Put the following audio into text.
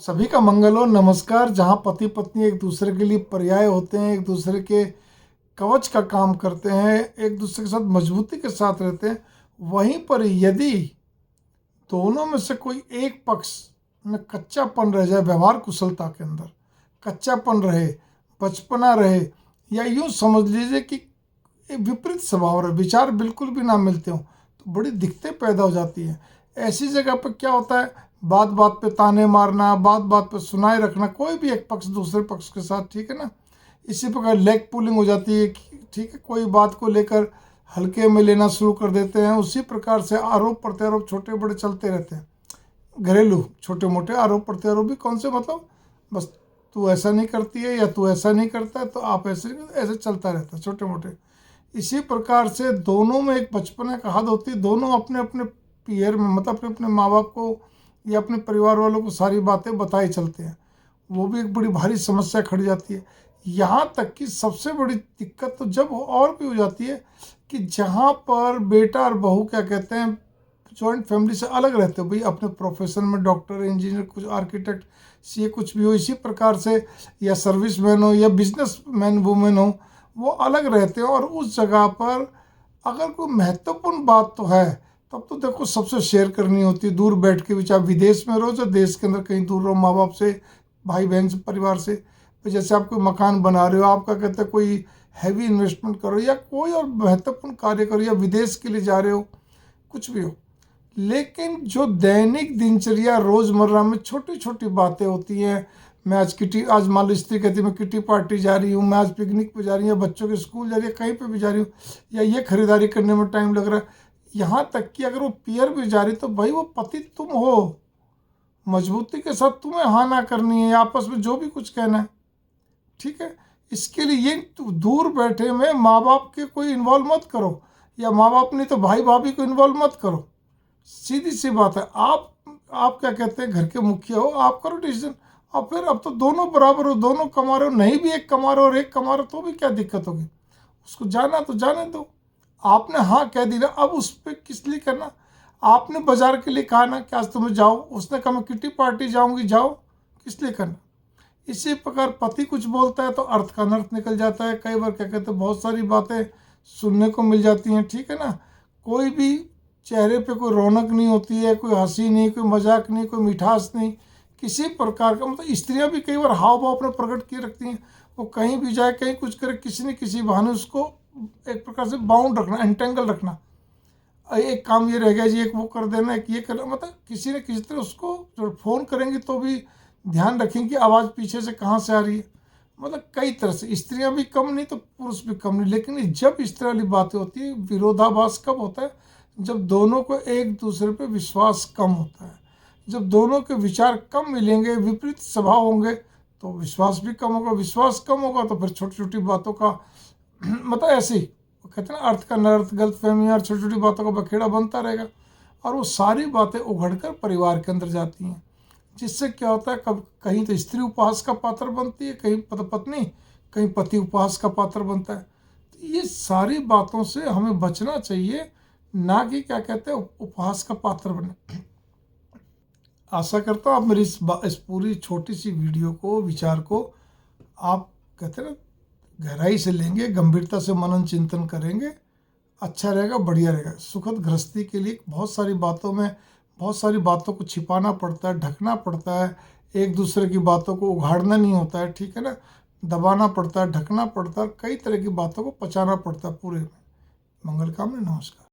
सभी का मंगल हो। नमस्कार। जहाँ पति पत्नी एक दूसरे के लिए पर्याय होते हैं, एक दूसरे के कवच का काम करते हैं, एक दूसरे के साथ मजबूती के साथ रहते हैं, वहीं पर यदि दोनों में से कोई एक पक्ष में कच्चापन रह जाए, व्यवहार कुशलता के अंदर कच्चापन रहे, बचपना रहे, या यूँ समझ लीजिए कि एक विपरीत स्वभाव रहे, विचार बिल्कुल भी ना मिलते हो, तो बड़ी दिक्कतें पैदा हो जाती हैं। ऐसी जगह पर क्या होता है, बात बात पे ताने मारना, बात बात पे सुनाए रखना, कोई भी एक पक्ष दूसरे पक्ष के साथ, ठीक है ना। इसी प्रकार लेग पुलिंग हो जाती है कि ठीक है, कोई बात को लेकर हल्के में लेना शुरू कर देते हैं। उसी प्रकार से आरोप प्रत्यारोप छोटे बड़े चलते रहते हैं। घरेलू छोटे मोटे आरोप प्रत्यारोप भी कौन से, मतलब बस तू ऐसा नहीं करती है या तू ऐसा नहीं करता है तो आप ऐसे ऐसे चलता रहता है, छोटे मोटे। इसी प्रकार से दोनों में एक बचपना का हद होती है। दोनों अपने अपने पीयर में, मतलब अपने अपने माँ बाप को या अपने परिवार वालों को सारी बातें बताए चलते हैं। वो भी एक बड़ी भारी समस्या खड़ी जाती है। यहाँ तक कि सबसे बड़ी दिक्कत तो जब और भी हो जाती है कि जहाँ पर बेटा और बहू क्या कहते हैं, जॉइंट फैमिली से अलग रहते हो भाई, अपने प्रोफेशन में डॉक्टर, इंजीनियर, कुछ आर्किटेक्ट, सीए कुछ भी हो, इसी प्रकार से, या सर्विस मैन हो या बिजनेस मैन वुमेन हो, वो अलग रहते हो। और उस जगह पर अगर कोई महत्वपूर्ण बात तो है, तब तो देखो सबसे शेयर करनी होती है, दूर बैठ के भी, चाहे विदेश में रहो चाहे देश के अंदर कहीं दूर रहो, माँ बाप से, भाई बहन से, परिवार से। फिर जैसे आप कोई मकान बना रहे हो, आपका कहते हैं कोई हैवी इन्वेस्टमेंट करो या कोई और महत्वपूर्ण कार्य करो, या विदेश के लिए जा रहे हो, कुछ भी हो। लेकिन जो दैनिक दिनचर्या रोज़मर्रा में छोटी छोटी बातें होती हैं, मैं आज मान लो स्त्री कहती है मैं किटी पार्टी जा रही हूँ, मैं आज पिकनिक पे जा रही हूँ, या बच्चों के स्कूल जा रही है, कहीं पे भी जा रही हूँ, या ये खरीदारी करने में टाइम लग रहा है। यहाँ तक कि अगर वो पियर भी जा रही तो भाई वो पति तुम हो, मजबूती के साथ तुम्हें हाँ ना करनी है, आपस में जो भी कुछ कहना है, ठीक है। इसके लिए ये दूर बैठे में माँ बाप के कोई इन्वॉल्व मत करो, या माँ बाप नहीं तो भाई भाभी को इन्वॉल्व मत करो। सीधी सी बात है। आप क्या कहते हैं, घर के मुखिया हो, आप करो डिसीजन। और फिर अब तो दोनों बराबर हो, दोनों कमा रहे हो, नहीं भी एक कमा रहे हो और एक कमा रहे हो तो भी क्या दिक्कत होगी, उसको जाना तो जाने दो। आपने हाँ कह दी ना, अब उस पर किस लिए करना। आपने बाजार के लिए कहा ना कि आज तुम्हें जाओ, उसने कहा मैं किटी पार्टी जाऊंगी, जाओ, किस लिए करना। इसी प्रकार पति कुछ बोलता है तो अर्थ का अनर्थ निकल जाता है। कई बार क्या कहते हैं, बहुत सारी बातें सुनने को मिल जाती हैं, ठीक है ना। कोई भी चेहरे पे कोई रौनक नहीं होती है, कोई हंसी नहीं, कोई मजाक नहीं, कोई मिठास नहीं, किसी प्रकार का। मतलब स्त्रियां भी कई बार हाव भाव अपने प्रकट किए रखती हैं। वो कहीं भी जाए, कहीं कुछ करे, किसी न किसी बहाने उसको एक प्रकार से बाउंड रखना, एंटेंगल रखना। एक काम ये रह गया जी, एक वो कर देना, एक ये करना, मतलब किसी न किसी तरह उसको, जो फ़ोन करेंगे तो भी ध्यान रखें कि आवाज़ पीछे से कहाँ से आ रही है। मतलब कई तरह से स्त्रियां भी कम नहीं तो पुरुष भी कम नहीं। लेकिन जब इस तरह वाली बातें होती है, विरोधाभास कब होता है, जब दोनों को एक दूसरे पे विश्वास कम होता है। जब दोनों के विचार कम मिलेंगे, विपरीत स्वभाव होंगे, तो विश्वास भी कम होगा। विश्वास कम होगा तो फिर छोटी छोटी बातों का मतलब ऐसे ही वो कहते हैं ना, अर्थ का नर्थ, गलत फहमी, और छोटी छोटी बातों का बखेड़ा बनता रहेगा। और वो सारी बातें उघड़ कर परिवार के अंदर जाती हैं, जिससे क्या होता है, कब कहीं तो स्त्री उपहास का पात्र बनती है, कहीं पत्नी, कहीं पति उपहास का पात्र बनता है। तो ये सारी बातों से हमें बचना चाहिए, ना कि क्या कहते हैं उपहास का पात्र बने। आशा करता हूँ आप मेरी इस पूरी छोटी सी वीडियो को, विचार को आप कहते हैं ना गहराई से लेंगे, गंभीरता से मनन चिंतन करेंगे, अच्छा रहेगा, बढ़िया रहेगा। सुखद गृहस्थी के लिए बहुत सारी बातों में, बहुत सारी बातों को छिपाना पड़ता है, ढकना पड़ता है, एक दूसरे की बातों को उघाड़ना नहीं होता है, ठीक है ना। दबाना पड़ता है, ढकना पड़ता है, कई तरह की बातों को पचाना पड़ता है पूरे में। मंगल कामना, नमस्कार।